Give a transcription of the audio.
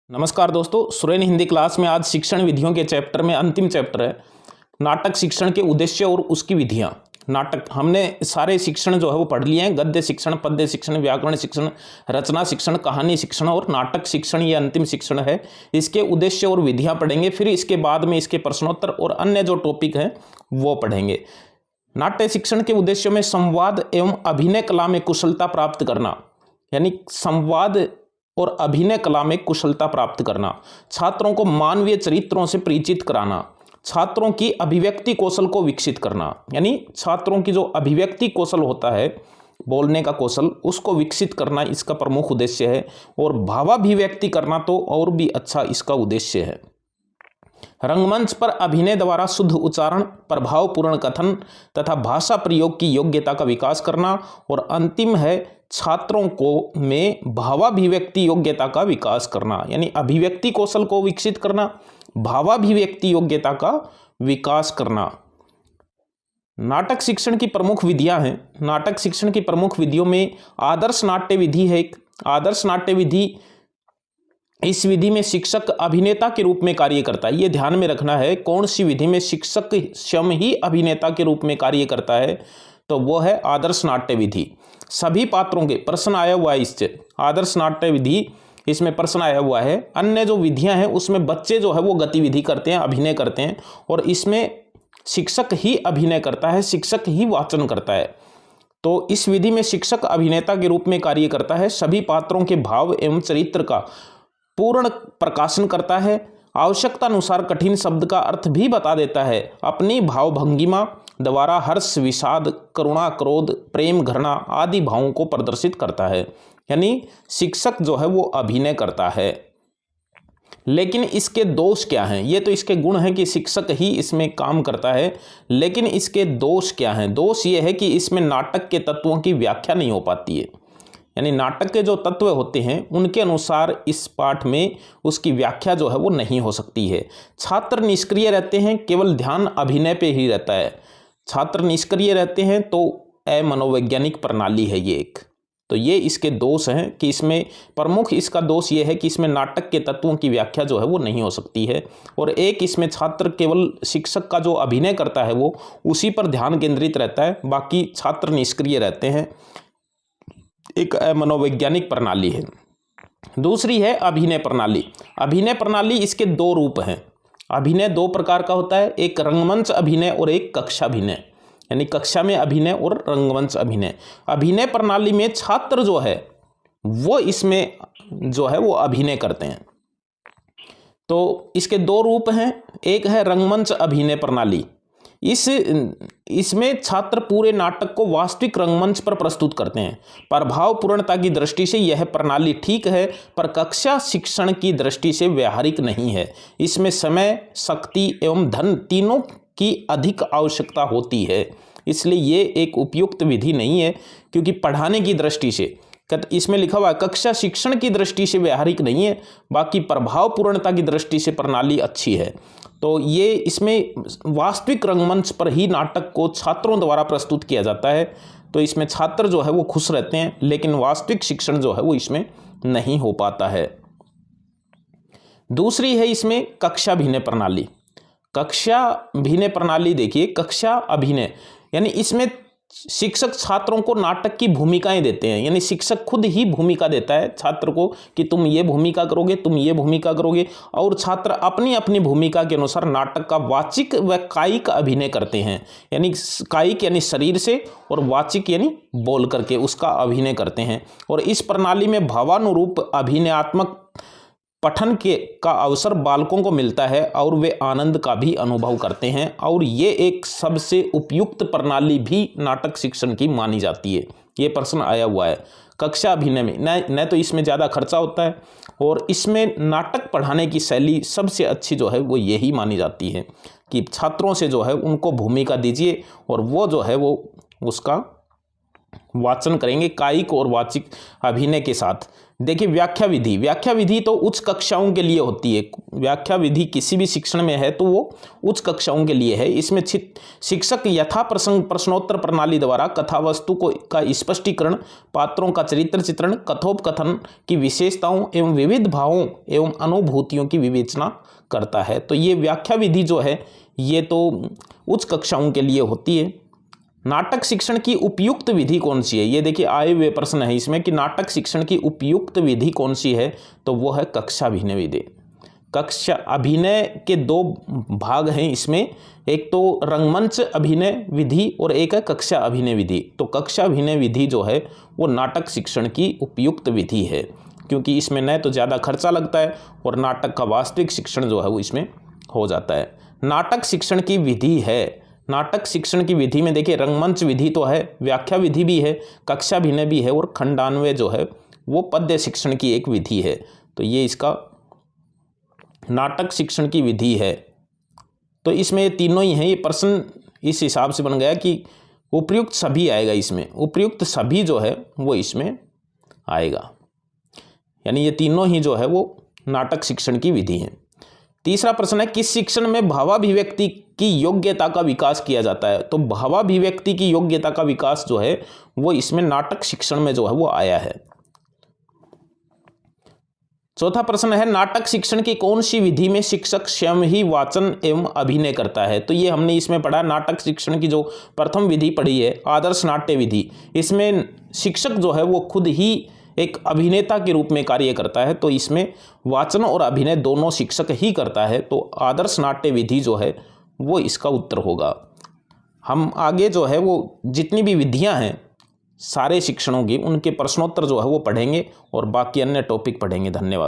नमस्कार दोस्तों, सुरेन हिंदी क्लास में आज शिक्षण विधियों के चैप्टर में अंतिम चैप्टर है नाटक शिक्षण के उद्देश्य और उसकी विधियां। नाटक हमने सारे शिक्षण जो है वो पढ़ लिए हैं। गद्य शिक्षण, पद्य शिक्षण, व्याकरण शिक्षण, रचना शिक्षण, कहानी शिक्षण और नाटक शिक्षण, ये अंतिम शिक्षण है। इसके उद्देश्य और विधियां पढ़ेंगे, फिर इसके बाद में इसके प्रश्नोत्तर और अन्य जो टॉपिक हैं वो पढ़ेंगे। नाट्य शिक्षण के उद्देश्यों में संवाद एवं अभिनय कला में कुशलता प्राप्त करना, यानी संवाद और अभिनय कला में कुशलता प्राप्त करना, छात्रों को मानवीय चरित्रों से परिचित कराना, छात्रों की अभिव्यक्ति कौशल को विकसित करना, यानी छात्रों की जो अभिव्यक्ति कौशल होता है, बोलने का कौशल, उसको विकसित करना इसका प्रमुख उद्देश्य है। और भावाभिव्यक्ति करना तो और भी अच्छा इसका उद्देश्य है। रंगमंच पर अभिनय द्वारा शुद्ध उच्चारण, प्रभावपूर्ण कथन तथा भाषा प्रयोग की योग्यता का विकास करना। और अंतिम है छात्रों को में भावाभिव्यक्ति योग्यता का विकास करना, यानी अभिव्यक्ति कौशल को विकसित करना, भावाभिव्यक्ति योग्यता का विकास करना। नाटक शिक्षण की प्रमुख विधियां हैं। नाटक शिक्षण की प्रमुख विधियों में आदर्श नाट्य विधि है एक। आदर्श नाट्य विधि, इस विधि में शिक्षक अभिनेता के रूप में कार्य करता है। ये ध्यान में रखना है, कौन सी विधि में शिक्षक स्वयं ही अभिनेता के रूप में कार्य करता है, तो वो है आदर्श नाट्य विधि। सभी पात्रों के प्रश्न आया हुआ है इससे, आदर्श नाट्य विधि इसमें प्रश्न आया हुआ है। अन्य जो विधियां हैं उसमें बच्चे जो है वो गतिविधि करते हैं, अभिनय करते हैं, और इसमें शिक्षक ही अभिनय करता है, शिक्षक ही वाचन करता है। तो इस विधि में शिक्षक अभिनेता के रूप में कार्य करता है, सभी पात्रों के भाव एवं चरित्र का पूर्ण प्रकाशन करता है, आवश्यकता अनुसार कठिन शब्द का अर्थ भी बता देता है, अपनी भावभंगिमा द्वारा हर्ष, विषाद, करुणा, क्रोध, प्रेम, घृणा आदि भावों को प्रदर्शित करता है। यानी शिक्षक जो है वो अभिनय करता है। लेकिन इसके दोष क्या हैं? ये तो इसके गुण हैं कि शिक्षक ही इसमें काम करता है, लेकिन इसके दोष क्या हैं? दोष ये है कि इसमें नाटक के तत्वों की व्याख्या नहीं हो पाती है, यानी नाटक के जो तत्व होते हैं उनके अनुसार इस पाठ में उसकी व्याख्या जो है वो नहीं हो सकती है। छात्र निष्क्रिय रहते हैं, केवल ध्यान अभिनय पे ही रहता है। छात्र निष्क्रिय रहते हैं तो अमनोवैज्ञानिक प्रणाली है ये एक। तो ये इसके दोष हैं कि इसमें प्रमुख इसका दोष ये है कि इसमें नाटक के तत्वों की व्याख्या जो है वो नहीं हो सकती है। और एक इसमें छात्र केवल शिक्षक का जो अभिनय करता है वो उसी पर ध्यान केंद्रित रहता है, बाकी छात्र निष्क्रिय रहते हैं। एक मनोवैज्ञानिक प्रणाली है। दूसरी है अभिनय प्रणाली। अभिनय प्रणाली, इसके दो रूप हैं। अभिनय दो प्रकार का होता है, एक रंगमंच अभिनय और एक कक्षा अभिनय, यानी कक्षा में अभिनय और रंगमंच अभिनय। अभिनय प्रणाली में छात्र जो है वो इसमें जो है वो अभिनय करते हैं। तो इसके दो रूप हैं, एक है रंगमंच अभिनय प्रणाली। इसमें छात्र पूरे नाटक को वास्तविक रंगमंच पर प्रस्तुत करते हैं। प्रभावपूर्णता की दृष्टि से यह प्रणाली ठीक है, पर कक्षा शिक्षण की दृष्टि से व्यावहारिक नहीं है। इसमें समय, शक्ति एवं धन तीनों की अधिक आवश्यकता होती है, इसलिए ये एक उपयुक्त विधि नहीं है। क्योंकि पढ़ाने की दृष्टि से इसमें लिखा हुआ है कक्षा शिक्षण की दृष्टि से व्यावहारिक नहीं है, बाकी प्रभावपूर्णता की दृष्टि से प्रणाली अच्छी है। तो ये इसमें वास्तविक रंगमंच पर ही नाटक को छात्रों द्वारा प्रस्तुत किया जाता है, तो इसमें छात्र जो है वो खुश रहते हैं, लेकिन वास्तविक शिक्षण जो है वो इसमें नहीं हो पाता है। दूसरी है इसमें कक्षा अभिनय प्रणाली। कक्षा अभिनय प्रणाली देखिए, कक्षा अभिनय यानी इसमें शिक्षक छात्रों को नाटक की भूमिकाएं देते हैं, यानी शिक्षक खुद ही भूमिका देता है छात्र को कि तुम ये भूमिका करोगे, तुम ये भूमिका करोगे, और छात्र अपनी अपनी भूमिका के अनुसार नाटक का वाचिक व कायिक अभिनय करते हैं। यानी कायिक यानी शरीर से, और वाचिक यानी बोल करके उसका अभिनय करते हैं। और इस प्रणाली में भावानुरूप अभिनयात्मक पठन का अवसर बालकों को मिलता है और वे आनंद का भी अनुभव करते हैं, और ये एक सबसे उपयुक्त प्रणाली भी नाटक शिक्षण की मानी जाती है। ये प्रश्न आया हुआ है कक्षा अभिनय में, न तो इसमें ज़्यादा खर्चा होता है, और इसमें नाटक पढ़ाने की शैली सबसे अच्छी जो है वो यही मानी जाती है कि छात्रों से जो है उनको भूमिका दीजिए और वो जो है वो उसका वाचन करेंगे कायिक और वाचिक अभिनय के साथ। देखिए व्याख्या विधि, व्याख्या विधि तो उच्च कक्षाओं के लिए होती है। व्याख्या विधि किसी भी शिक्षण में है तो वो उच्च कक्षाओं के लिए है। इसमें शिक्षक यथा प्रसंग प्रश्नोत्तर प्रणाली द्वारा कथा वस्तु का स्पष्टीकरण, पात्रों का चरित्र चित्रण, कथोपकथन की विशेषताओं एवं विविध भावों एवं अनुभूतियों की विवेचना करता है। तो ये व्याख्या विधि जो है ये तो उच्च कक्षाओं के लिए होती है। नाटक शिक्षण की उपयुक्त विधि कौन सी है, ये देखिए आए हुए प्रश्न है इसमें कि नाटक शिक्षण की उपयुक्त विधि कौन सी है, तो वो है कक्षा अभिनय विधि। कक्षा अभिनय के दो भाग हैं इसमें, एक तो रंगमंच अभिनय विधि और एक है कक्षा अभिनय विधि। तो कक्षा अभिनय विधि जो है वो नाटक शिक्षण की उपयुक्त विधि है, क्योंकि इसमें न तो ज़्यादा खर्चा लगता है और नाटक का वास्तविक शिक्षण जो है वो इसमें हो जाता है। नाटक शिक्षण की विधि है, नाटक शिक्षण की विधि में देखिए रंगमंच विधि तो है, व्याख्या विधि भी है, कक्षा अभिनय भी है और खंडान्वय जो है वो पद्य शिक्षण की एक विधि है। तो ये इसका नाटक शिक्षण की विधि है। तो इसमें ये तीनों ही हैं। ये प्रश्न इस हिसाब से बन गया कि उपयुक्त सभी आएगा इसमें, उपयुक्त सभी जो है वो इसमें आएगा, यानी ये तीनों ही जो है वो नाटक शिक्षण की विधि है। तीसरा प्रश्न है किस शिक्षण में भावाभिव्यक्ति की योग्यता का विकास किया जाता है, तो भावाभिव्यक्ति की योग्यता का विकास जो है वो इसमें नाटक शिक्षण में जो है वो आया है। चौथा प्रश्न है नाटक शिक्षण की कौन सी विधि में शिक्षक स्वयं ही वाचन एवं अभिनय करता है, तो ये हमने इसमें पढ़ा नाटक शिक्षण की जो प्रथम विधि पढ़ी है आदर्श नाट्य विधि, इसमें शिक्षक जो है वो खुद ही एक अभिनेता के रूप में कार्य करता है। तो इसमें वाचन और अभिनय दोनों शिक्षक ही करता है, तो आदर्श नाट्य विधि जो है वो इसका उत्तर होगा। हम आगे जो है वो जितनी भी विधियां हैं सारे शिक्षणों की उनके प्रश्नोत्तर जो है वो पढ़ेंगे और बाकी अन्य टॉपिक पढ़ेंगे। धन्यवाद।